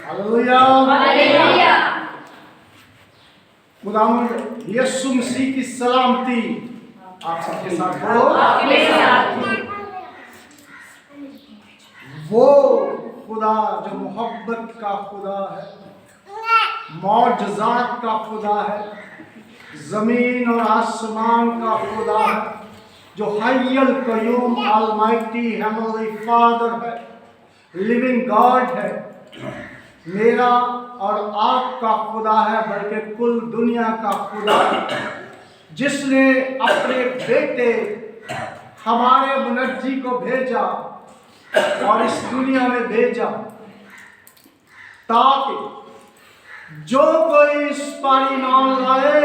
Hallelujah. Hallelujah. खुदावंद यीशु मसीह की सलामती आप सबके साथ हो। आपके साथ हो। वो खुदा जो मोहब्बत का खुदा है, मौजज़ात का खुदा है, जमीन और आसमान का खुदा है, जो हय्युल कय्यूम ऑलमाइटी हेवनली फादर है, लिविंग गॉड है, मेरा और आपका खुदा है, बल्कि कुल दुनिया का खुदा है, जिसने अपने बेटे हमारे मुनज्जी को भेजा और इस दुनिया में भेजा ताकि जो कोई इस पर ईमान लाए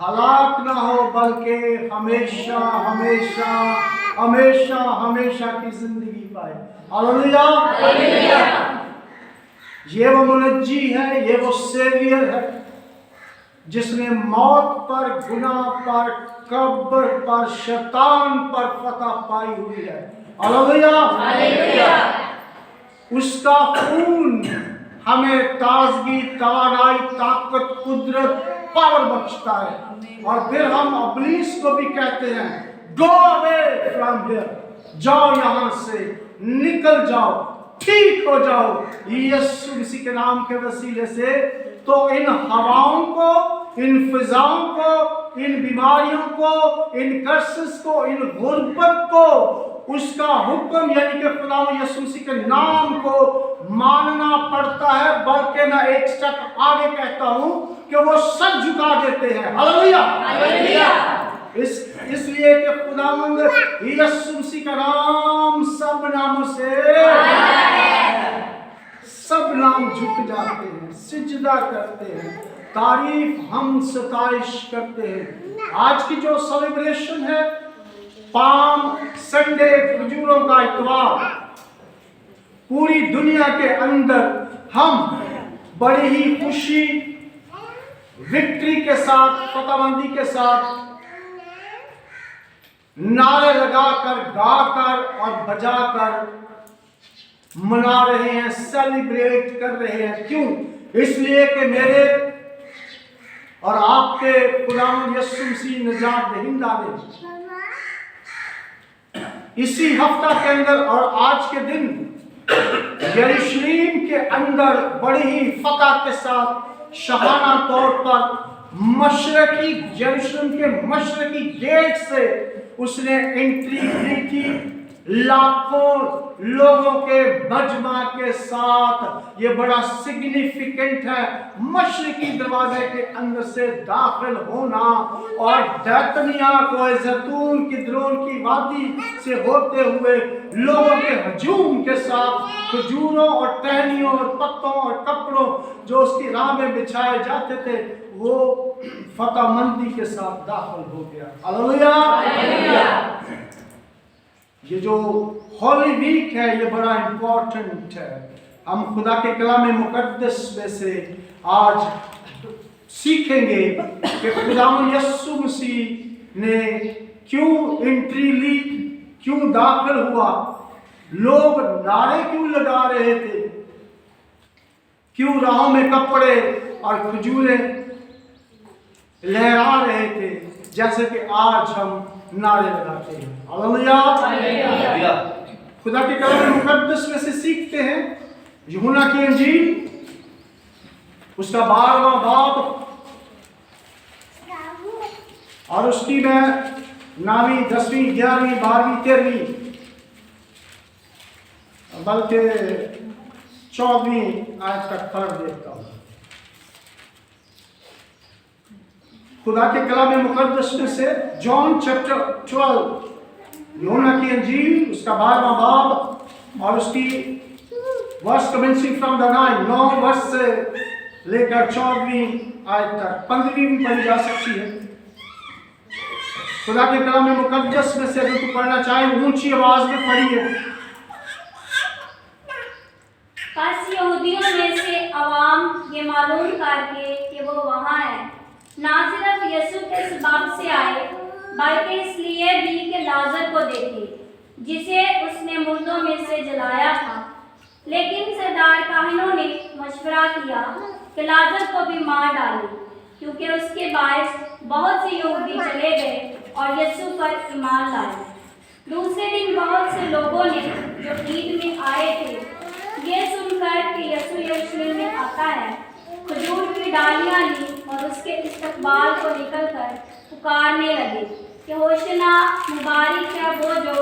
हलाक ना हो, बल्कि हमेशा हमेशा हमेशा हमेशा की जिंदगी पाए। हालेलुया। ये वो मुनज्जी है, ये वो सेवियर है, जिसने मौत पर, गुनाह पर, कब्र पर, शैतान पर फतह पाई हुई है। हालेलुया। उसका खून हमें ताजगी, तवानाई, ताकत, कुदरत, पावर बख्शता है। और फिर हम इब्लीस को भी कहते हैं गो अवे फ्रॉम हियर, जाओ यहाँ से, निकल जाओ, ठीक हो जाओ यीशु मसीह के नाम के वसीले से। तो इन हवाओं को, इन फिजाओं को, इन बीमारियों को, इन कर्सेस को, इन गुर्बत को उसका हुक्म यानी कि खुदा यीशु मसीह के नाम को मानना पड़ता है। बल्कि मैं एक स्टेप आगे कहता हूं कि वो सर झुका देते हैं। हालेलुया। इसलिए कि खुदावंद यीशु मसीह का नाम सब नामों से सब नाम झुक जाते हैं, सिजदा करते हैं, तारीफ हम सताइश करते हैं। आज की जो सेलिब्रेशन है, पाम संडे, खजूरों का इतवार, पूरी दुनिया के अंदर हम बड़ी ही खुशी, विक्ट्री के साथ, फतहबंदी के साथ नारे लगाकर, गाकर और बजाकर मना रहे हैं, सेलिब्रेट कर रहे हैं। क्यों? इसलिए कि मेरे और आपके खुदावंद यीशु मसीह निजात दहिंदा ने इसी हफ्ता के अंदर और आज के दिन यरूशलेम के अंदर बड़ी ही फतह के साथ शाहाना तौर पर मशरकी, यरूशलेम के मशरकी गेट से उसने एंट्री ली थी लाखों लोगों के मजमा के साथ। ये बड़ा सिग्निफिकेंट है, मशरकी दरवाजे के अंदर से दाखिल होना और दैतनिया को जैतून की द्रोन की वादी से होते हुए लोगों के हजूम के साथ खजूरों और टहनियों और पत्तों और कपड़ों जो उसकी राह में बिछाए जाते थे, वो फतहमंदी के साथ दाखिल हो गया। हालेलुया। ये जो होली वीक है, ये बड़ा इम्पोर्टेंट है। हम खुदा के कलाम मुकद्दस में से आज सीखेंगे कि खुदावंद यीशु मसीह ने क्यों एंट्री ली, क्यों दाखिल हुआ, लोग नारे क्यों लगा रहे थे, क्यों राहों में कपड़े और खजूरें लहरा रहे थे, जैसे कि आज हम नारे लगाते हैं। हालेलुया। खुदा के कलाम मुकद्दस में से सीखते हैं यूहन्ना की इंजील, उसका 12वां बाब और उसकी मैं 9वीं, 10वीं, 11वीं, 12वीं, 13वीं बल्कि 14वीं आयत तक पढ़ देता हूँ। खुदा के कलाम मुकद्दस में से जॉन चैप्टर 12, यूहन्ना की इंजील, उसका 12वां बाब और उसकी वर्स कमेंसिंग फ्रॉम द 9 वर्ष से लेकर 14वीं आयत तक, 15वीं भी पढ़ी जा सकती है। खुदा के कलाम मुकद्दस में से अगर तू पढ़ना चाहे ऊंची आवाज में पढ़िए। बस यहूदियों में से अवाम ये मालूम करके कि वो वहाँ है, ना सिर्फ यीशु के सबब से आए बल्कि इसलिए भी कि लाजर को देखे जिसे उसने मुर्दों में से जलाया था। लेकिन सरदार काहिनों ने मशवरा किया कि लाजर को भी मार डालें, क्योंकि उसके बायस बहुत से यहूदी चले गए और यीशु पर ईमान लाए। दूसरे दिन बहुत से लोगों ने जो ईद में आए थे ये सुनकर कि यीशु यरूशलेम में आता है, खजूर की डालियां ली और उसके इस्तकबाल को निकलकर पुकारने लगे कि होशना, मुबारक है वो जो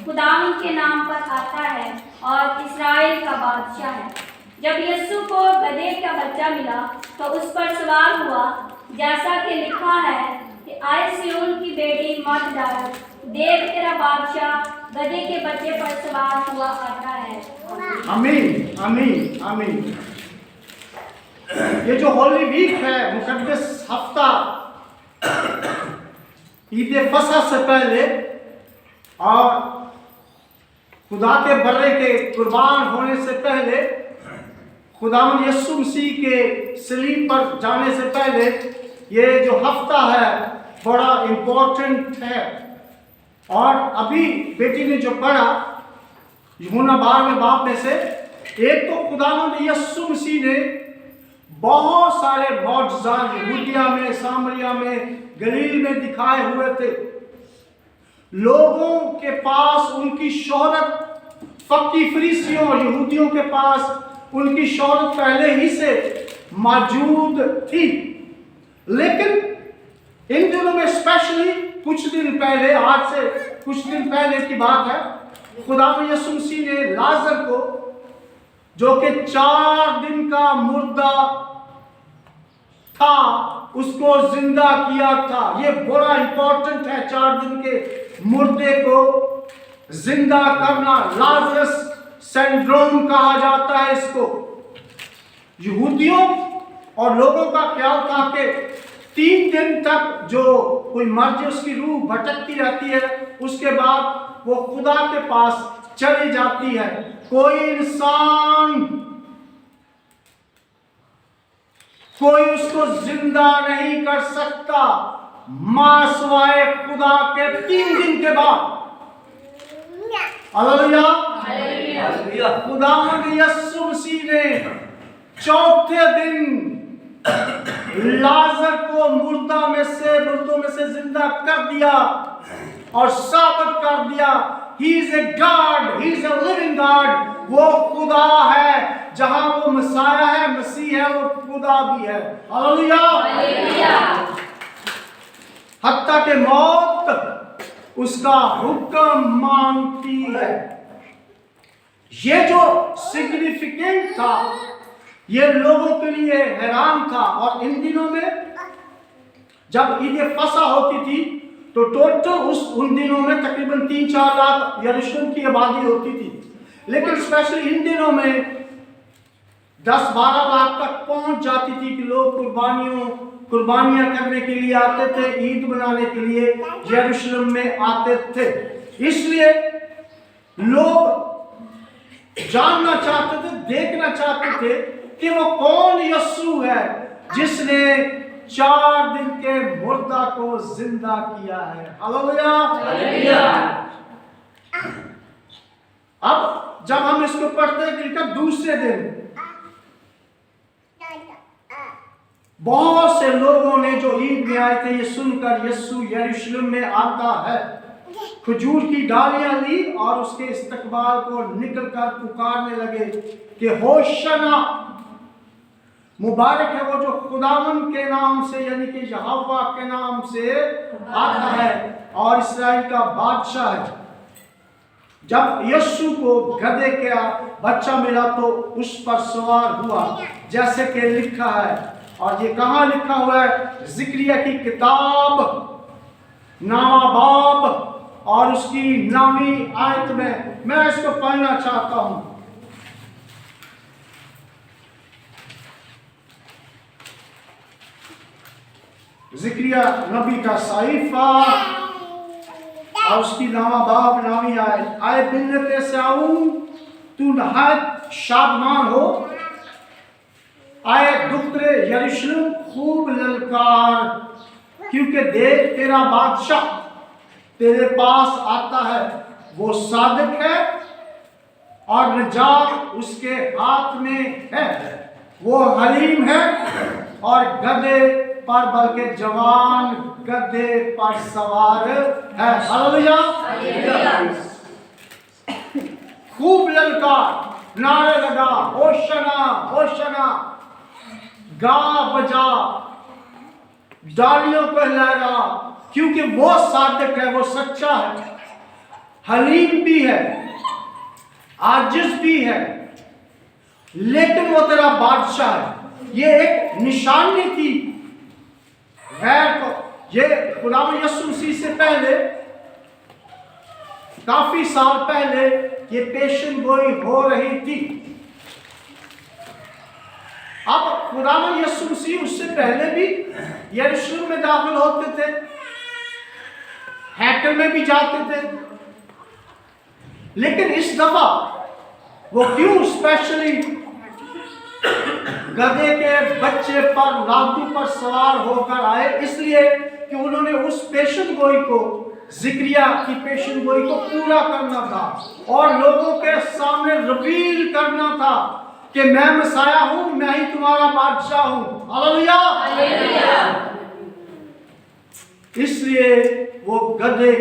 खुदावन के नाम पर आता है और इस्राएल का बादशाह है। जब यीशु को गधे का बच्चा मिला तो उस पर सवार हुआ, जैसा कि लिखा है कि आए सिय्योन की बेटी मत डर, देख तेरा बादशाह गधे के बच्चे पर सवार हुआ आता है। आमीन आमीन आमीन। ये जो होली वीक है, मुकद्दस हफ्ता, ईद फसह से पहले और खुदा के बर्रे के कुर्बान होने से पहले, खुदावंद यीशु मसीह के सलीब पर जाने से पहले ये जो हफ्ता है बड़ा इम्पोर्टेंट है। और अभी बेटी ने जो पढ़ा यूहन्ना 12वें बाब में से, एक तो खुदावंद यीशु मसीह ने बहुत सारे मौजज़ात यहूदिया में, सामरिया में, गलील में दिखाए हुए थे। लोगों के पास उनकी शोहरत, फक्की फरीसियों और यहूदियों के पास उनकी शोहरत पहले ही से मौजूद थी। लेकिन इन दिनों में स्पेशली कुछ दिन पहले, आज से कुछ दिन पहले की बात है, खुदावंद यीशु मसीह ने लाजर को, जो कि 4 दिन का मुर्दा था, उसको जिंदा किया था। ये बड़ा इंपॉर्टेंट है, 4 दिन के मुर्दे को जिंदा करना। लाजरस सिंड्रोम कहा जाता है इसको। यहूदियों और लोगों का ख्याल था कि 3 दिन तक जो कोई मर जाए उसकी रूह भटकती रहती है, उसके बाद वो खुदा के पास चली जाती है। कोई इंसान, कोई उसको जिंदा नहीं कर सकता मां सिवाय खुदा के 3 दिन के बाद। हालेलुया। खुदावंद यीशु मसीह ने 4थे दिन लाजर को मुर्दों में से जिंदा कर दिया और साबित कर दिया He is a God, He is a living God। वो खुदा है, जहां वो मसाया है, मसीह है, वो खुदा भी है। हालेलुया। हत्ता के मौत उसका हुक्म मानती है। ये जो सिग्निफिकेंट था, ये लोगों के लिए हैरान था। और इन दिनों में जब ईद फसह होती थी तो टोटल उन दिनों में तकरीबन 3-4 लाख यरूशलेम की आबादी होती थी। लेकिन स्पेशली इन दिनों में 10-12 लाख तक पहुंच जाती थी कि लोग कुर्बानियां करने के लिए आते थे, ईद मनाने के लिए यरूशलेम में आते थे। इसलिए लोग जानना चाहते थे, देखना चाहते थे कि वो कौन यीशु है जिसने 4 दिन के मुर्दा को जिंदा किया है। हालेलुया। अब जब हम इसको पढ़ते हैं, दूसरे दिन बहुत से लोगों ने जो ईद में आए थे, ये सुनकर यीशु यरूशलेम में आता है, खजूर की डालियां ली और उसके इस्तकबाल को निकलकर पुकारने लगे कि होशना, मुबारक है वो जो खुदावन के नाम से, यानी कि यहोवा के नाम से आता है और इस्राएल का बादशाह है। जब यीशु को गधे का बच्चा मिला तो उस पर सवार हुआ, जैसे कि लिखा है। और ये कहाँ लिखा हुआ है? ज़िक्रिया की किताब 9वां बाब और उसकी 9वीं आयत में। मैं इसको पढ़ना चाहता हूँ। ज़िक्रिया नबी का साइफा और उसकी 9वां बाब 9वीं आयत। आए बिन्नते से आऊं, तू नहायत शादमान हो। आए दुख्तरे यरूशलेम खूब ललकार, क्योंकि देख तेरा बादशाह तेरे पास आता है, وہ صادق ہے اور نجات اس کے ہاتھ میں ہے. وہ حلیم ہے اور گدھے پر بلکہ جوان گدھے پر سوار ہے. ہلیلویا. خوب للکار، نعرے لگا، ہوشنا ہوشنا، گا بجا، ڈالیوں کو لہرا، کیونکہ وہ صادق ہے، وہ سچا ہے، حلیم بھی ہے، عاجز بھی ہے، لیکن وہ تیرا بادشاہ ہے. یہ ایک نشانی تھی غیر کو. یہ خدا یسوع مسیح سے پہلے، کافی سال پہلے یہ پیشن گوئی ہو رہی تھی. اب خدا یسوع مسیح اس سے پہلے بھی یروشلم میں داخل ہوتے تھے، ہیکل میں بھی جاتے تھے، لیکن اس دفعہ وہ کیوں اسپیشلی گدھے کے بچے پر، لادو پر سوار ہو کر آئے؟ اس لیے کہ انہوں نے اس پیشن گوئی کو، ذکریہ کی پیشن گوئی کو پورا کرنا تھا اور لوگوں کے سامنے ریویل کرنا تھا کہ میں مسیح ہوں، میں ہی تمہارا بادشاہ ہوں. ہلیلویا. اس لیے وہ گدھے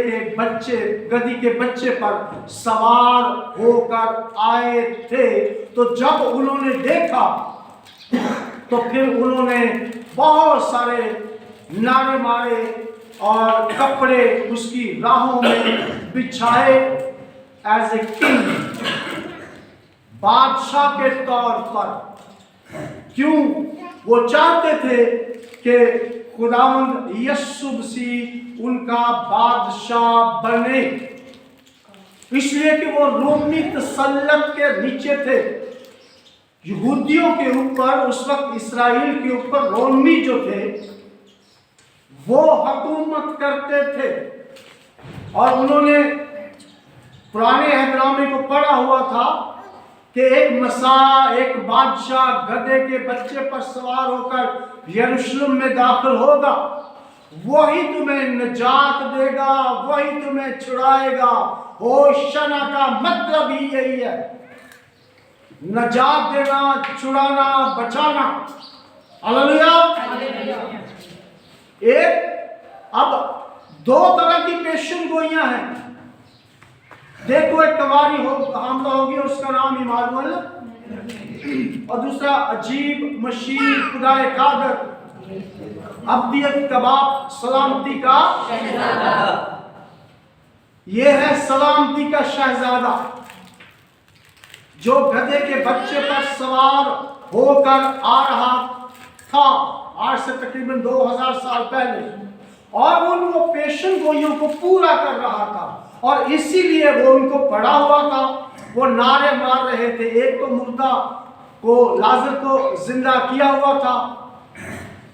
کے بچے پر سوار ہو کر آئے تھے. تو جب انہوں نے دیکھا تو پھر انہوں نے بہت سارے نعرے مارے اور کپڑے اس کی راہوں میں بچھائے. ایز اے کنگ، بادشاہ کے طور پر. کیوں؟ وہ چاہتے تھے کہ خداوند یسوع مسیح ان کا بادشاہ بنے، اس لیے کہ وہ رومی تسلط کے نیچے تھے. یہودیوں کے اوپر اس وقت، اسرائیل کے اوپر رومی جو تھے وہ حکومت کرتے تھے. اور انہوں نے پرانے عہد نامے کو پڑھا ہوا تھا کہ ایک مسیح، ایک بادشاہ گدھے کے بچے پر سوار ہو کر یروشلم میں داخل ہوگا. وہی تمہیں نجات دے گا، وہی تمہیں چھڑائے گا. ہوشنا کا مطلب ہی یہی ہے، نجات دینا، چھڑانا، بچانا. ہلیلویا. اب دو طرح کی پیشن گوئیاں ہیں. دیکھو، ایک کنواری حاملہ ہوگی، اس کا نام ایمانوئل، اور دوسرا عجیب مشیر، خدا قادر، ابدیت کباب، سلامتی کا شہزادہ. یہ ہے سلامتی کا شہزادہ جو گدھے کے بچے پر سوار ہو کر آ رہا تھا آج سے تقریباً 2000 سال پہلے، اور وہ پیشن گوئیوں کو پورا کر رہا تھا. اور اسی لیے وہ ان کو پڑا ہوا تھا. وہ نعرے مار رہے تھے. ایک تو مردہ کو، لازر کو زندہ کیا ہوا تھا.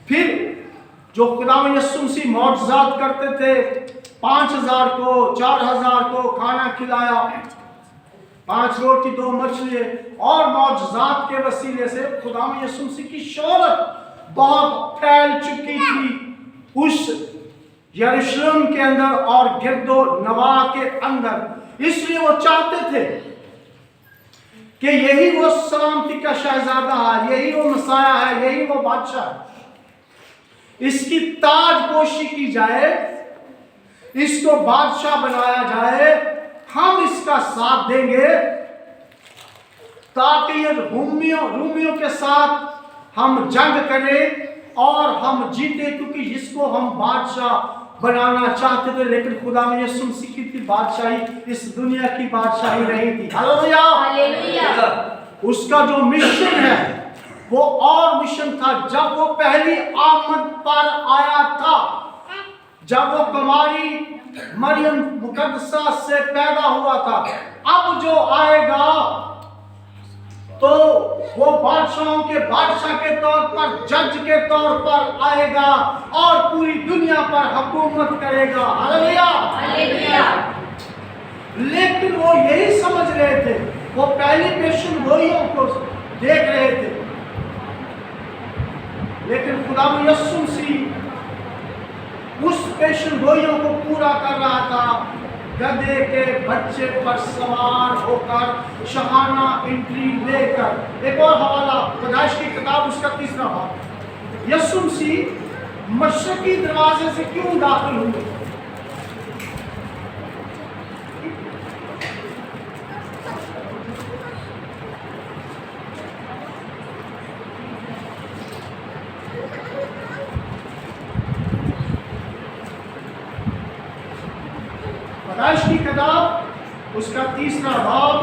پھر جو خداوند یسوع مسیح معجزات کرتے تھے، 5000 کو، 4000 کو کھانا کھلایا، 5 روٹی 2 مچھلی، اور معجزات کے وسیلے سے خداوند یسوع مسیح کی شہرت بہت پھیل چکی تھی اس یروشلم کے اندر اور گرد و نواح کے اندر. اس لیے وہ چاہتے تھے کہ یہی وہ سلامتی کا شہزادہ ہے، یہی وہ مسیح ہے، یہی وہ بادشاہ ہے. اس کی تاج پوشی کی جائے، اس کو بادشاہ بنایا جائے. ہم اس کا ساتھ دیں گے تاکہ یہ رومیوں کے ساتھ ہم جنگ کریں اور ہم جیتے، کیونکہ جس کو ہم بادشاہ بنانا چاہتے تھے. لیکن خدا میں یسوع مسیح کی بادشاہی اس دنیا کی بادشاہی نہیں تھی. ہلیلویا. اس کا جو مشن ہے وہ اور مشن تھا. جب وہ پہلی آمد پر آیا تھا، جب وہ کماری مریم مقدسہ سے پیدا ہوا تھا، اب جو آئے گا تو وہ بادشاہوں کے بادشاہ کے طور پر، جج کے طور پر آئے گا اور پوری دنیا پر حکومت کرے گا. ہلیلویا. لیکن وہ یہی سمجھ رہے تھے، وہ پہلی پیشن گوئیوں کو دیکھ رہے تھے، لیکن خدا یسوع مسیح اس پیشن گوئیوں کو پورا کر رہا تھا. गधे के बच्चे पर सवार होकर शहाना एंट्री लेकर। एक और हवाला पैदाइश की किताब उसका 3रा बाब। यीशु मसीह मशरकी दरवाजे से क्यों दाखिल हुए? पैदाइश की किताब उसका 3रा बाब।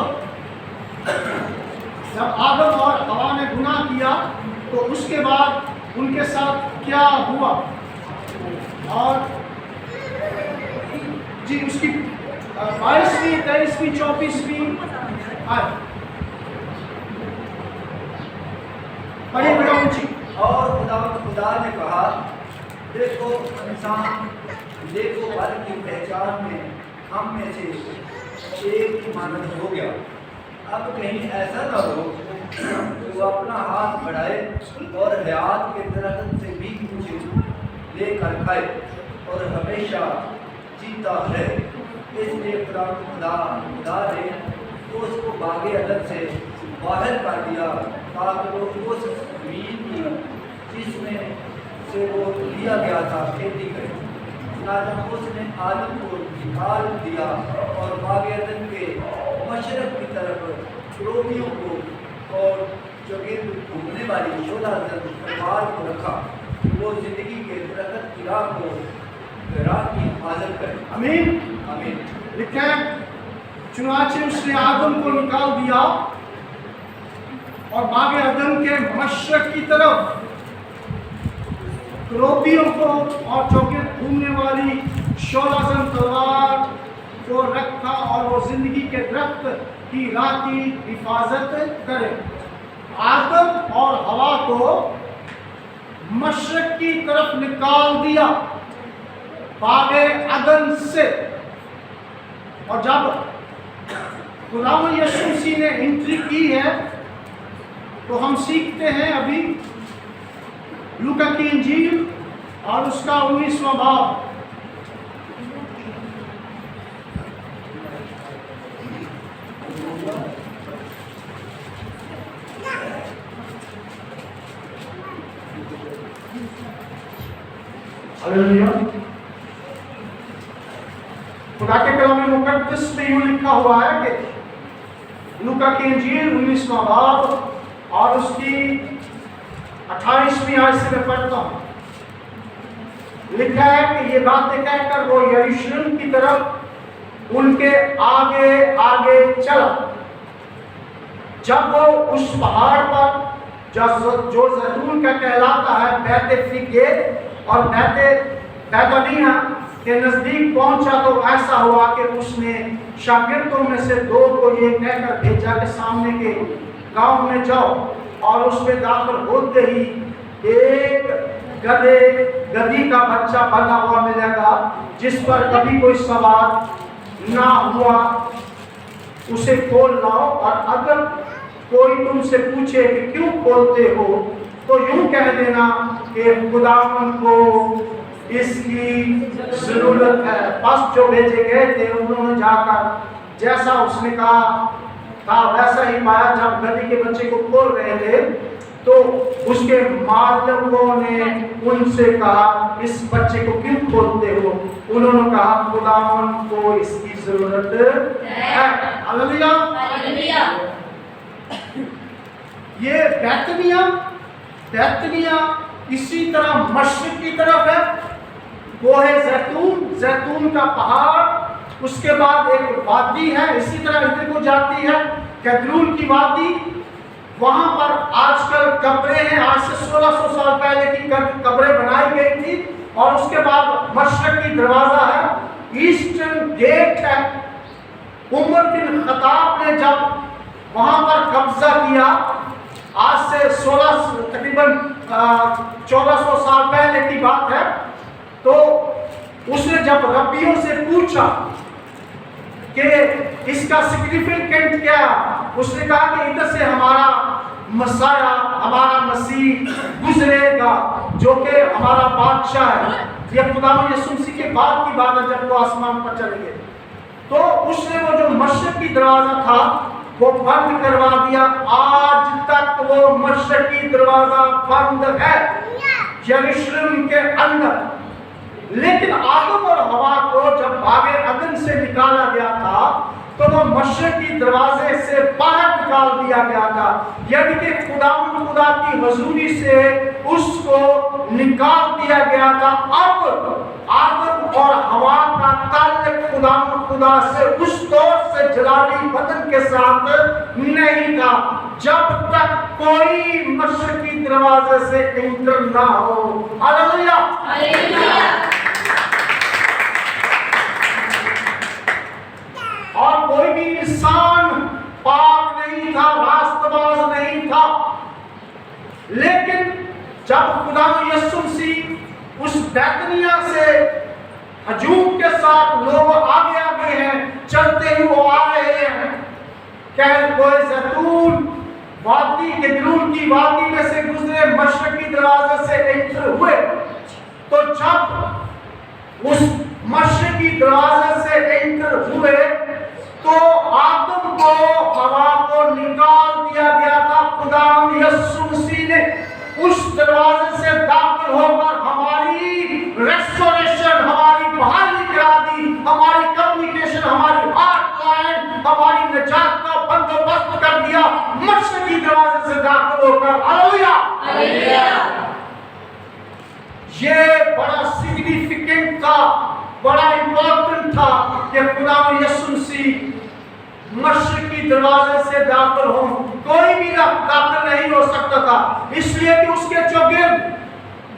जब आदम और हवा ने गुनाह किया तो उसके बाद उनके साथ क्या हुआ, और जी उसकी 22वीं 23वीं 24वीं आयत पढ़िए बेटा ऊंची। और खुदा ने कहा, देखो इंसान देखो फल की पहचान में हम में से एक की मानद हो गया। अब कहीं ऐसा न हो कि वो अपना हाथ बढ़ाए और हयात के दरख्त से भी कुछ लेकर खाए और हमेशा जीता रहे। इसलिए खुदा ने उसको बागे अदन से बाहर कर दिया ताकि वो उस ज़मीन की जिसमें से वो लिया गया था खेती करे। जब उसने आदम को निकाल दिया और बागे अदन के मशरक की तरफ रोगियों को और चौगिर्द घूमने वाली शोला तलवार को रखा कि वो जिंदगी के दरख्त की राह की हिफाजत करे। आमीन आमीन। लिखा है, चुनाचे उसने आदम को निकाल दिया और बागे अदन के मशरक की तरफ रोगियों को और चौगिर्द घूमने वाली शोलाजन तलवार को रखा और वो जिंदगी के दरख्त की राह की हिफाजत करे। आदम और हवा को मशरक की तरफ निकाल दिया बागे अदन से, और जब खुदावंद यीशु मसीह ने एंट्री की है तो हम सीखते हैं अभी लूका की इंजील और उसका 19वां बाब। हालेलुया। खुदा के कलाम मुकद्दस में यूं लिखा हुआ है कि लूका की इंजील 19वां बाब और उसकी 28वीं आयत से मैं पढ़ता हूं। लिखा है कि ये बातें कहकर वो यरूशलेम की तरफ उनके आगे आगे चला। जब वो उस पहाड़ पर जो जैतून का कहलाता है बैतफगे और बैतनिया के नजदीक पहुंचा तो ऐसा हुआ कि उसने शागिर्दों में से 2 को ये कहकर भेजा कि सामने के गांव में जाओ और उसमें दाखिल होते ही एक गधी का बच्चा बना हुआ मिलेगा जिस पर कभी कोई सवार ना हुआ, उसे खोल लाओ। और अगर कोई तुमसे पूछे कि क्यों खोलते हो तो यूं कह देना कि खुदावन को इसकी जरूरत है। बस जो भेजे गए थे उन्होंने जाकर जैसा उसने कहा था वैसा ही पाया। जब गधी के बच्चे को खोल रहे थे तो उसके मालिकों ने उनसे कहा, इस बच्चे को क्यों खोलते हो? उन्होंने कहा, खुदावन को इसकी जरूरत है। हालेलुया। हालेलुया। ये बैतनिया इसी तरह मशरिक की तरफ है। कोहे जैतून का पहाड़, उसके बाद एक वादी है इसी तरह इधर को जाती है कैद्रून की वादी। वहां पर आजकल कब्रें हैं, आज से 1600 साल पहले की कब्रें बनाई गई थी। और उसके बाद मशरक की दरवाजा है, ईस्टर्न गेट है। उमर बिन खत्ताब ने जब वहां पर कब्जा किया, आज से तकरीबन 1400 साल पहले की बात है, तो उसने जब रब्बियों से पूछा कि इसका सिग्निफिकेंट क्या, उसने कहा कि इधर से हमारा मसाया, हमारा मसीह गुजरेगा जो कि हमारा बादशाह है। यह खुदावंद यीशु मसीह के बाद की बात है जब वो आसमान पर चले गए। तो उसने वो जो मशरकी दरवाजा था वो बंद करवा दिया। आज तक वो मशरकी दरवाजा बंद है यरूशलेम के अंदर। लेकिन आदम और हवा को जब बागे अदन से निकाला गया था तो वो मशरकी दरवाजे से बाहर निकाल दिया गया था, यानी कि खुदा की हजूरी से उसको निकाल दिया गया था। अब आदम और हवा का ताल्लुक खुदा से उस दौर से जलाली बदन के साथ नहीं था जब तक कोई मशरकी दरवाजे से एंटर ना हो। Hallelujah, hallelujah. और कोई भी इंसान पाक नहीं था, रास्तबाज नहीं था। लेकिन जब खुदा यीशु मसीह उस बैतनिया से हजूम के साथ लोग आगे आगे हैं, चलते हुए आ रहे हैं, कहल कोई जैतून वादी किद्रून की वादी में से गुजरे, मशरकी दरवाजे से एंटर हुए। तो जब उस मशरकी दरवाजे से एंटर हुए तो आदम को हवा को निकाल दिया गया था। खुदा यीशु मसीह ने उस दरवाजे से दाखिल होकर हमारी रेस्टोरेशन, हमारी बहाली करा दी, हमारी कम्युनिकेशन, हमारी हार्ट लाइन, हमारी निजात का बंदोबस्त कर दिया मशरकी दरवाजे से दाखिल होकर। Hallelujah, hallelujah. ये बड़ा सिग्निफिकेंट था, बड़ा इंपॉर्टेंट था कि खुदा यीशु मसीह मशरकी दरवाजे से दाखिल हो। कोई भी दाखिल नहीं हो सकता था, इसलिए कि उसके चौगिर्द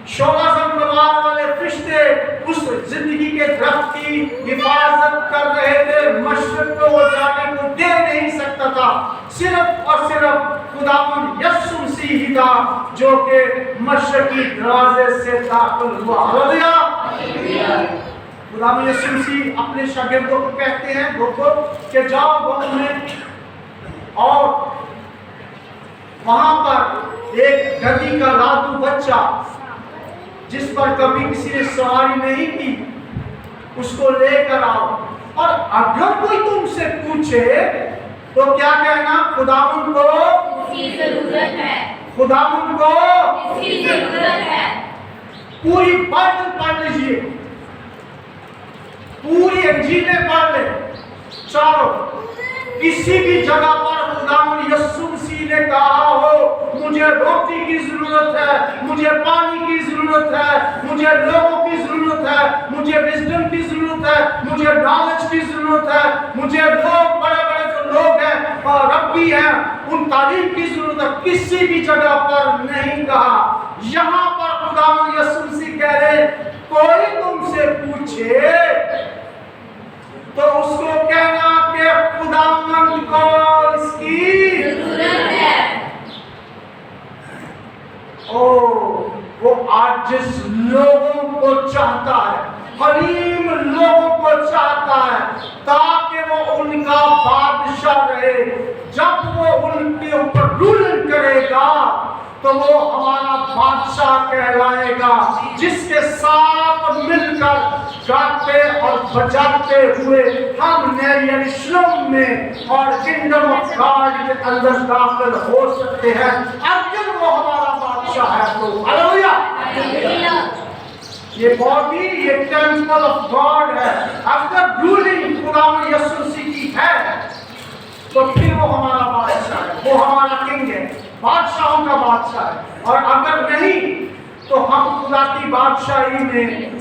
16 संगवार वाले फरिश्ते उस जिंदगी के दरख्त की हिफाजत कर रहे थे। मशरक को वो जाने को दे नहीं सकता था। सिर्फ और सिर्फ खुदावंद यीशु मसीह ही था जो कि मशरकी दरवाजे से दाखिल हुआ। हालेलुया। खुदावंद यीशु मसीह अपने शागिर्दों को कहते हैं देखो कि जाओ गांव में और वहां पर एक गधी का लाडू बच्चा जिस पर कभी किसी ने सवारी नहीं की उसको लेकर आओ, और अगर कोई तुमसे पूछे तो क्या कहना? खुदावंद को इसकी जरूरत है, खुदावंद को इसकी जरूरत है। पूरी बाइबल पढ़ लीजिए, पूरी इंजीलें पढ़ ले चारों, किसी भी जगह पर खुदावंद यीशु मसीह ने कहा हो मुझे रोटी की जरूरत है, मुझे पानी की जरूरत है, मुझे लोगों की जरूरत है, मुझे विजडम की जरूरत है, मुझे नॉलेज की जरूरत है, मुझे लोग बड़े बड़े जो लोग हैं और रब्बी हैं उन तालीम की जरूरत है, किसी भी जगह पर नहीं कहा। यहाँ पर खुदावंद यीशु मसीह कह रहे कोई तुमसे पूछे तो उसको कहना कि खुदावंद को इसकी जरूरत है। ओ वो आजिज़ लोगों को चाहता है, हलीम लोगों को चाहता है ताकि वो उनका बादशाह रहे। जब वो उनके ऊपर रूलिंग करेगा तो वो हमारा बादशाह कहलाएगा, जिसके साथ मिलकर गाते और बजाते हुए हम नए यरूशलेम में और किंगडम ऑफ गॉड के अंदर दाखिल हो सकते हैं अगर वो हमारा बादशाह है तो। हालेलुया। ये बॉडी ये टेंपल ऑफ गॉड है। अगर रूलिंग खुदावंद यीशु मसीह की है तो फिर वो हमारा बादशाह है, वो हमारा किंग है, बादशाहों का बादशाह है। और अगर नहीं तो हम खुदा की बादशाही में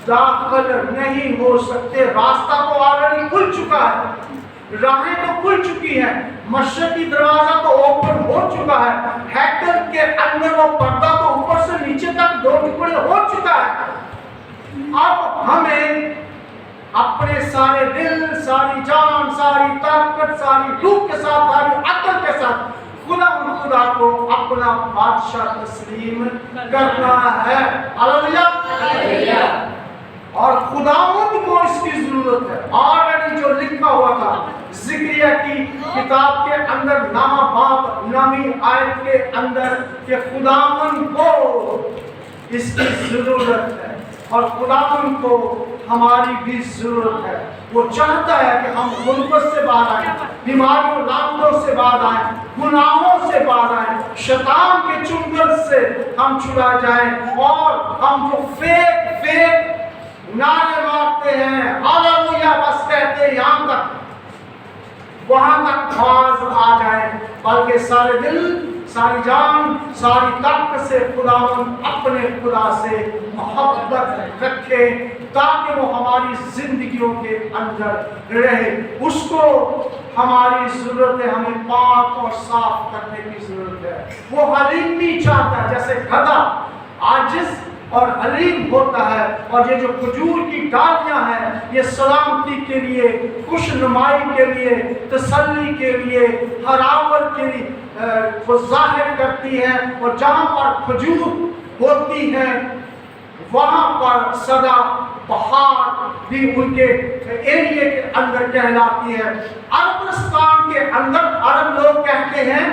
दाखिल नहीं हो सकते। रास्ता तो ऑलरेडी खुल चुका है, राहें तो खुल चुकी हैं, मशरकी दरवाजा तो ओपन हो चुका है, हैकल के अंदर वो पर्दा तो ऊपर से नीचे तक 2 टुकड़े हो चुका है। अब हमें अपने सारे दिल, सारी जान, सारी ताकत, सारी रूह के साथ, सारी अकल के साथ खुदा को अपना बादशाह तस्लीम करना है। हालेलुया। और खुदावंद को इसकी जरूरत है। ऑलरेडी जो लिखा हुआ था ज़िक्रिया की किताब के अंदर 9 आयत के अंदर कि खुदावंद को इसकी जरूरत है। اور خداوند کو ہماری بھی ضرورت ہے. وہ چاہتا ہے کہ ہم غربت سے باہر آئیں, بیماریوں لعنتوں سے باہر آئیں, گناہوں سے باہر آئیں, شیطان کے چنگل سے ہم چھڑا جائیں, اور ہم جو فیک نعرے مارتے ہیں, ہاللویا بس کہتے ہیں, یہاں تک وہاں تک آواز آ جائے, بلکہ سارے دل, ساری جان, ساری طاقت سے خداوند اپنے خدا سے محبت رکھے تاکہ وہ ہماری زندگیوں کے اندر رہے. اس کو ہماری ضرورت ہے, ہمیں پاک اور صاف کرنے کی ضرورت ہے. وہ حلیمی چاہتا ہے, جیسے گدھا عاجز اور حلیم ہوتا ہے, اور یہ جو کھجور کی ڈالیاں ہیں یہ سلامتی کے لیے, خوش نمائی کے لیے, تسلی کے لیے, حراوت کے لیے وہ ظاہر کرتی ہے. اور جہاں پر کھجور ہوتی ہے وہاں پر سدا بہار بھی ان کے ایریے کے اندر کہلاتی ہے. عربستان کے اندر عرب لوگ کہتے ہیں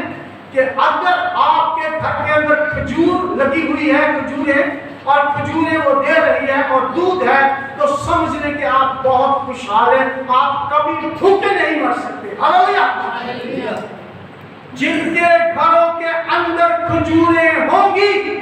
کہ اگر آپ کے گھر کے اندر کھجور لگی ہوئی ہے, کھجوریں اور کھجوریں وہ دے رہی ہے اور دودھ ہے, تو سمجھ لیں کہ آپ بہت خوشحال ہیں, آپ کبھی بھوکے نہیں مر سکتے. ہاللویا. جن کے گھروں کے اندر کھجوریں ہوں گی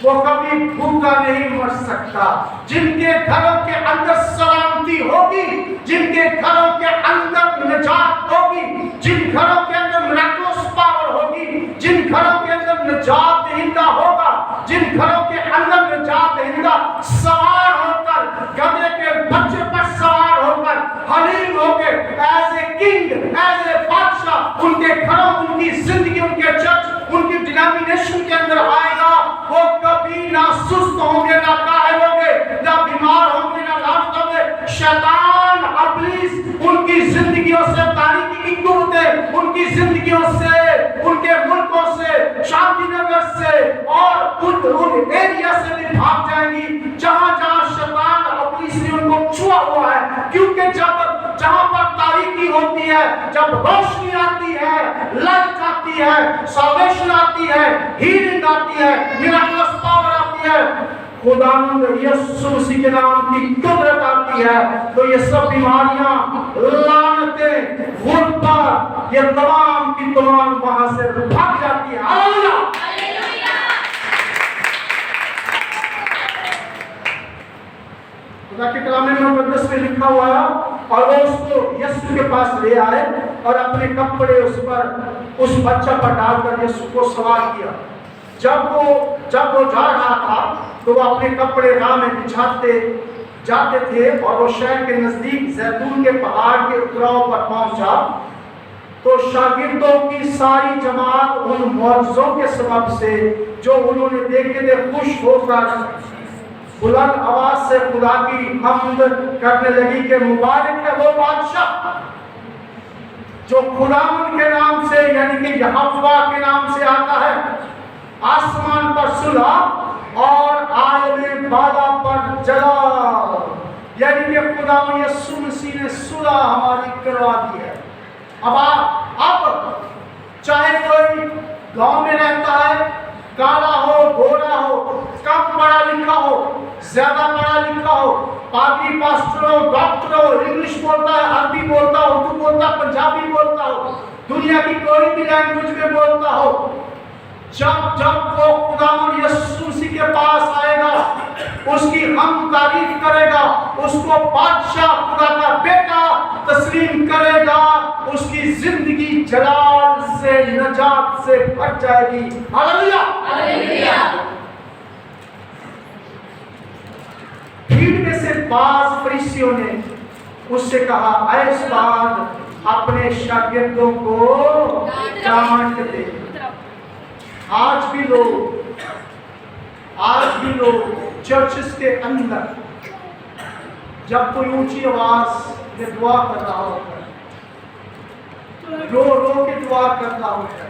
وہ کبھی بھوکا نہیں مر سکتا. جن کے گھروں کے اندر سلامتی ہوگی, جن کے گھروں کے اندر نجات ہوگی, جن گھروں کے اندر میراکلس پاور ہوگی, جن گھروں کے اندر نجات دہندہ ہوگا, جن گھروں کے اندر نجات دہندہ سوار ہو کر, گدھے کے بچے پر سوار ہو کر, حلیم ہو کے, as a king, as a بادشاہ ان کے گھروں, ان کی زندگی, ان کے چرچ, ان کی ڈینامینیشن کے اندر آئے گا, وہ کبھی نہ سست ہوں گے, نہ کاہل ہوں گے, نہ بیمار ہوں گے, نہ لاٹ ہوں گے. شیطان ابلیس ان کی زندگیوں سے تاریکی کی قوتیں, ان کی زندگیوں سے, ان کے ملکوں سے, شانتی نگر سے اور ان ایریا سے بھی بھاگ جائیں گی جہاں جہاں شیطان ابلیس نے ان کو چھوا ہوا ہے. کیونکہ جہاں پر تاریکی ہوتی ہے, جب روشنی آتی ہے, لائٹ آتی ہے, سالویشن آتی ہے, ہیلنگ آتی ہے, میراکلس پاور آتی ہے, خداوند یسوع مسیح کے نام کی قدرت آتی ہے, تو یہ سب بیماریاں, لعنتیں, غربت, یہ تمام کی تمام وہاں سے بھاگ جاتی ہے. ہاللویا. خدا کے کلام مقدس میں لکھا ہوا ہے, اور وہ اس کو یسوع کے پاس لے آئے اور اپنے کپڑے اس بچہ پر ڈال کر یسوع کو سوار کیا. جب وہ جا رہا تھا تو وہ اپنے کپڑے راہ میں بچھاتے جاتے تھے, اور وہ شہر کے نزدیک زیتون کے پہاڑ کے اتراؤ پر پہنچا تو شاگردوں کی ساری جماعت ان معجزوں کے سبب سے جو انہوں نے دیکھے تھے خوش ہو کر بلند آواز سے خدا کی حمد کرنے لگی کہ مبارک ہے وہ بادشاہ جو خداوند کے نام سے, یعنی کہ یہوہ کے نام سے آتا ہے. آسمان پر صلح اور عالم بالا پر جلال, یعنی کہ خداوند یسوع مسیح نے صلح ہماری کروا دی ہے. اب چاہے کوئی گاؤں میں رہتا ہے, کالا ہو, گورا ہو, کم پڑھا لکھا ہو, زیادہ پڑھا لکھا ہو, پادری, پاسٹر ہو, ڈاکٹر ہو, انگلش بولتا ہے, عربی بولتا ہو, اردو بولتا ہے, پنجابی بولتا ہو, دنیا کی کوئی بھی لینگویج میں بولتا ہو, جب وہ خداوند یسوع مسیح کے پاس آئے گا, اس کی حمد تعریف کرے گا, اس کو بادشاہ خدا کا بیٹا تسلیم کرے گا, اس کی زندگی جلال سے, نجات سے بھر جائے گی. ہاللویا. ہاللویا. بھیڑ میں سے بعض فریسیوں نے اس سے کہا, اے استاد اپنے شاگردوں کو ڈانٹ دے. آج بھی لوگ چرچز کے اندر جب کوئی اونچی آواز میں دعا کر رہا ہوتا ہے, رو کے دعا کرتا ہوتا ہے,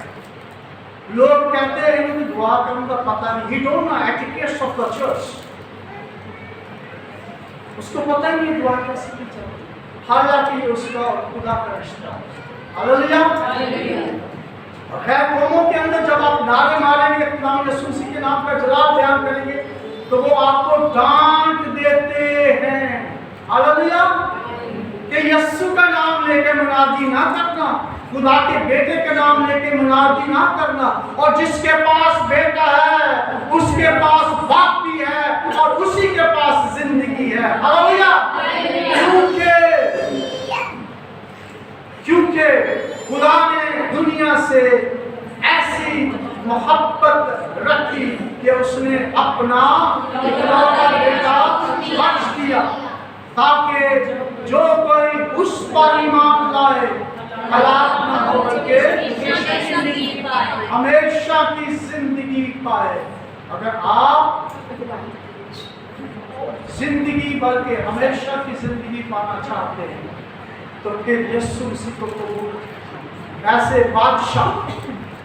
لوگ کہتے ہیں کہ دعا کرنے کا پتہ نہیں, he don't know etiquettes of the church, اس کو پتہ ہی نہیں دعا کیسے کی جائے, حالانکہ اس کا خدا کا رشتہ. ہاللویا. خیر قوموں کے اندر جب آپ نعرے ماریں گے, خداوند یسوع مسیح کے نام کا جلال بیان کریں گے, तो वो आपको डांट देते हैं। हालेलुया। कि यीशु का नाम लेके मुनादी ना करना, खुदा के बेटे का नाम लेके मुनादी ना करना। और जिसके पास बेटा है उसके पास बाप भी है और उसी के पास जिंदगी है। हालेलुया। क्योंकि खुदा ने दुनिया से ऐसी मोहब्बत रखी कि उसने अपना इकलौता बेटा बख्श दिया, ताकि जो कोई उस पर ईमान लाए हलाक न हो बल्कि हमेशा की जिंदगी पाए। अगर आप जिंदगी बल्कि हमेशा की जिंदगी पाना चाहते हैं तो फिर यीशु मसीह को कबूल। ऐसे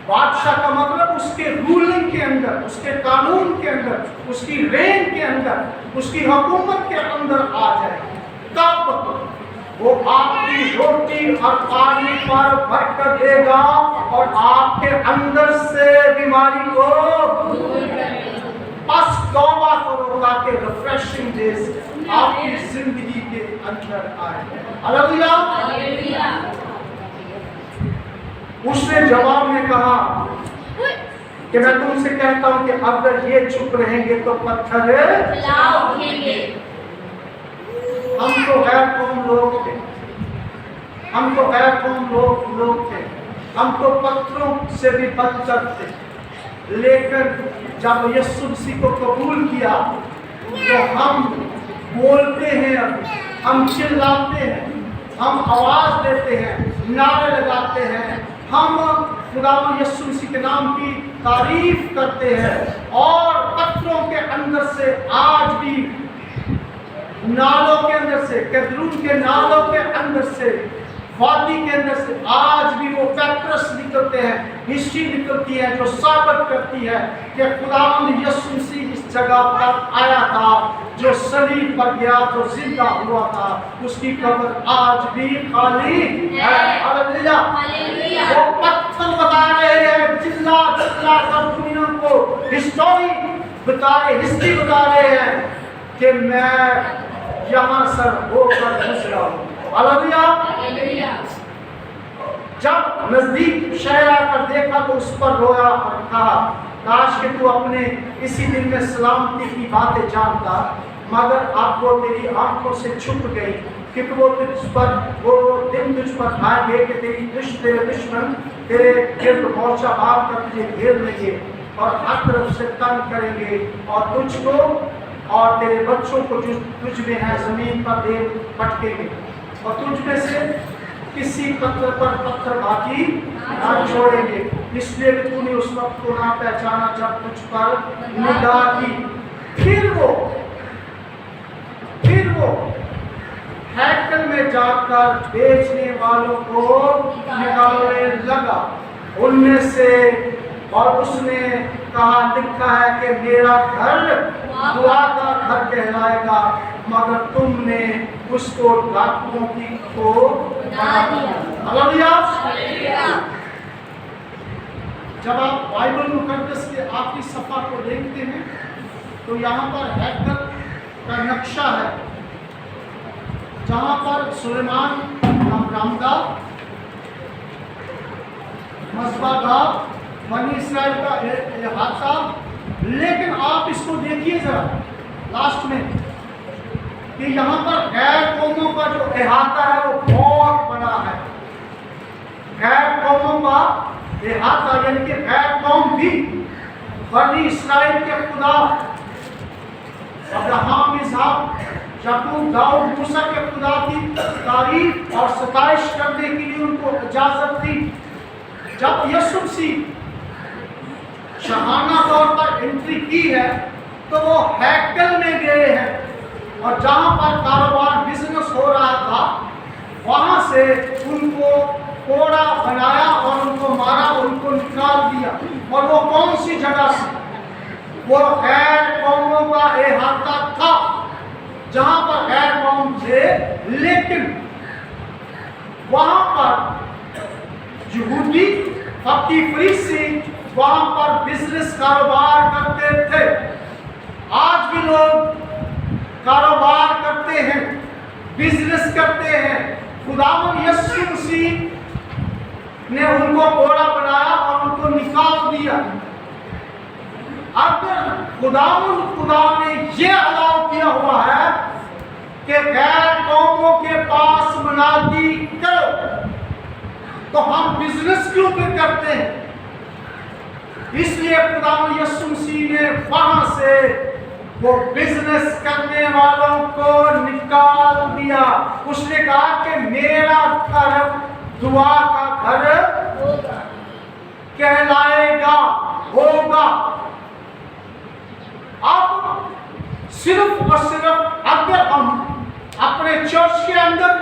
बादशाह का मतलब उसके रूलिंग के अंदर, उसके कानून के अंदर, उसकी रेन के अंदर, उसकी हुकूमत के अंदर आ जाए, तब वो आपकी रोटी और पानी पर बरकत देगा और आपके अंदर से बीमारी को बस तौबा करो ताकि रिफ्रेशिंग डेज आपकी जिंदगी के अंदर आए। हालेलुया। उसने जवाब में कहा कि मैं तुमसे कहता हूं कि अगर ये चुप रहेंगे तो पत्थर उठेंगे। हम तो गैर कौम लोग थे, हम तो गैर कौम लोग थे, हम तो पत्थरों से भी बदतर थे। लेकिन जब यीशु मसीह को कबूल किया तो हम बोलते हैं, हम चिल्लाते हैं, हम आवाज देते हैं, नारे लगाते हैं, हम खुदावंद यीशु मसीह के नाम की तारीफ करते हैं। और पत्थरों के अंदर से आज भी, नालों के अंदर से, कैदरून के नालों के अंदर से, वादी के अंदर से आज भी वो पैट्रस निकलते हैं, हिस्ट्री निकलती है जो साबित करती है कि खुदावंद यीशु मसीह इस जगह पर आया था, जो सलीब पर गया, जो जिंदा हुआ था, उसकी कब्र आज भी खाली है। हालेलुया। वो पत्थर बता रहे हैं, चिल्ला चिल्ला कर दुनिया को हिस्ट्री बता रहे हैं कि मैं यहाँ से होकर गुजरा हूँ। हालेलुया। जब नजदीक शहर आकर देखा तो उस पर रोया और कहा, काश कि तू अपने इसी दिन में सलामती की बातें जानता, मगर अब वो तेरी आंखों से छुप गई, क्योंकि वो दिन तुझ पर आएंगे कि तेरे दुश्मन तेरे गिर्द मोर्चा बांध कर तुझे घेर लेंगे और हर तरफ से तंग करेंगे और तुझको और तेरे बच्चों को जो तुझ में है जमीन पर दे पटकेंगे और तुझ में से किसी पत्थर पर पत्थर बाकी ना छोड़ेंगे। इसलिए भी तूने उस वक्त को ना पहचाना जब तुझ पर निगाह की। फिर वो हैकल में जाकर बेचने वालों को निकालने लगा उनमें से, और उसने कहा, लिखा है कि मेरा घर दुआ का घर कहलाएगा, मगर तुमने उसको डाकुओं की खो बना दिया। हालेलुया। जब आप बाइबल मुकद्दस के आखिरी सफ़ा को देखते हैं तो यहाँ पर हैकल का नक्शा है, जहाँ पर सुलेमान रामदा मस्बा बनी इसराइल का हादसा। लेकिन आप इसको देखिए जरा लास्ट में कि यहाँ पर गैर कौमों का जो अहाता है वो बहुत बड़ा है। गैर कौमों का अहाता यानी कि गैर कौम भी बनी इसराइल के खुदा अब्राहम, इसहाक, याकूब, दाऊद, मूसा के खुदा की तारीफ और सताइश करने के लिए उनको इजाजत थी। जब यीशु मसीह शाहाना तौर पर एंट्री की है तो वो हैकल में गए हैं और जहाँ पर कारोबार बिजनेस हो रहा था वहाँ से उनको कोड़ा बनाया और उनको मारा, उनको निकाल दिया। और वो कौन सी जगह से? वो गैर कौमों का अहाता था जहाँ पर गैर कौम थे, लेकिन वहाँ पर यहूदी फरीसी वहाँ पर बिजनेस कारोबार करते थे। आज भी लोग कारोबार करते हैं, बिजनेस करते हैं। खुदावंद यीशु मसीह ने उनको कोड़ा बनाया और उनको निकाल दिया। अगर खुदा ने ये अलाउ किया हुआ है कि गैर कौमों के पास मुनादी करो, तो हम बिजनेस क्यों फिर करते हैं? इसलिए खुदावंद यीशु मसीह ने वहां से वो बिजनेस करने वालों को निकाल दिया। उसने कहा कि मेरा घर दुआ का घर कहलाएगा, होगा। अब सिर्फ और सिर्फ अगर हम अपने चर्च के अंदर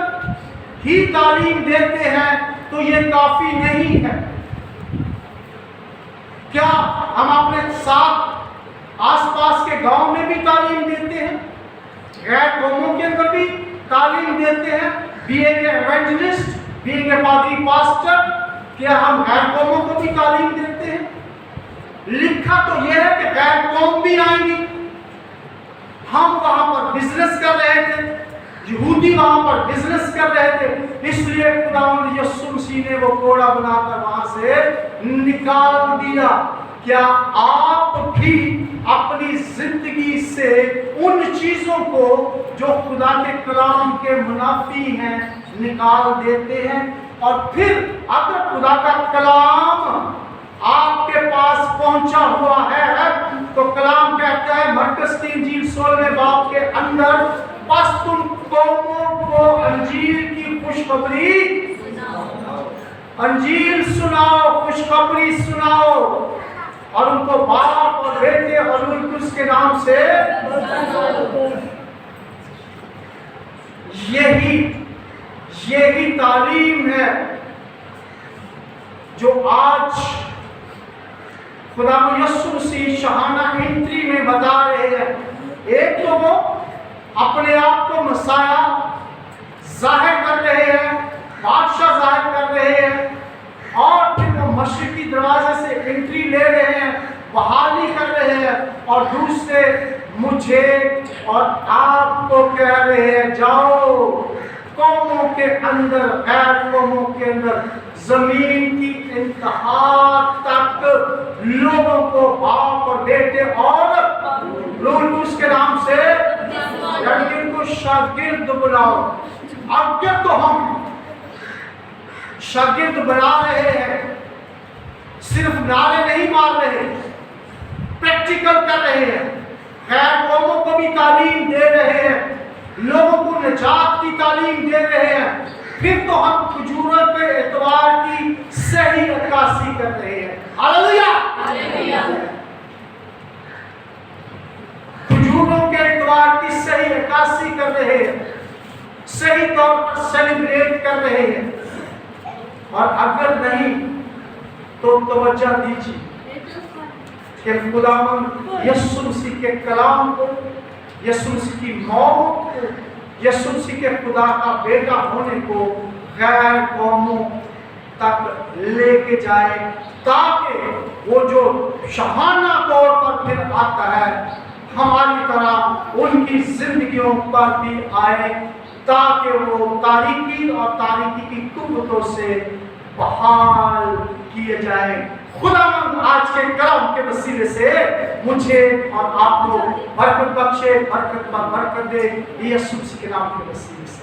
ही तालीम देते हैं तो ये काफी नहीं है। क्या हम अपने साथ आसपास के गांव में भी तालीम देते हैं? गैर कौमों के अंदर भी तालीम देते हैं? बीइंग एवेंजलिस्ट, बीइंग ए पादरी पास्टर, क्या हम गैर कौमों को भी तालीम देते हैं? लिखा तो यह है कि गैर कौम भी आएंगी। हम वहां पर बिजनेस कर रहे थे, यहूदी वहां पर बिजनेस कर रहे थे, इसलिए खुदावंद यीशु मसीह ने वो कोड़ा बनाकर वहां से निकाल दिया। क्या आप भी अपनी जिंदगी से उन चीजों को जो खुदा के कलाम के मुनाफी हैं निकाल देते हैं? और फिर अगर खुदा का कलाम आपके पास पहुंचा हुआ है तो कलाम कहता है मरकस की इंजील 16वें बाब के अंदर, बस तुम कौमों को अंजील की खुशखबरी अंजील सुनाओ, खुशखबरी सुनाओ और उनको बाप और बेटे और उनके के नाम से यही तालीम है जो आज खुदा यीशु मसीह शहाना एंट्री में बता रहे हैं। एक तो वो अपने आप को मसाया जाहिर कर रहे हैं, बादशाह जाहिर कर रहे हैं, और फिर वो मशरिकी दरवाजे से एंट्री ले रहे हैं, बहाली कर रहे हैं, और दूसरे मुझे और आपको कह रहे हैं जाओ कौमों के अंदर, गैर कौमों के अंदर, जमीन की इंतहा तक लोगों को बाप और बेटे और रूह के नाम से उनको शागिर्द बनाओ। अब क्या तो हम शागिर्द बना रहे हैं, सिर्फ नारे नहीं मार रहे, प्रैक्टिकल कर रहे हैं, गैर कौमों को भी तालीम दे रहे हैं, लोगों को निजात की तालीम दे रहे हैं, फिर तो हम खजूरों के एतवार की सही अक्कासी कर रहे हैं। Hallelujah, hallelujah. खजूरों के एतवार की सही अक्कासी कर रहे हैं, सही तौर पर सेलिब्रेट कर रहे हैं। और अगर नहीं तो तवज्जो दीजिए कि खुदावंद यीशु मसीह के कलाम को, यीशु मसीह की मौत को, यीशु मसीह के खुदा का बेटा होने को गैर कौमों तक लेके जाए, ताकि वो जो शहाना तौर पर फिर आता है हमारी तरह उनकी जिंदगियों पर भी आए, ताकि वो तारीकी और तारीकी की कुव्वतों से बहाल किए जाए। खुदावंद आज के कलाम के वसीले से मुझे और आप लोग बरकत बख्शे, बरकत पर बरकत दे, यीशु मसीह के नाम के वसीले से।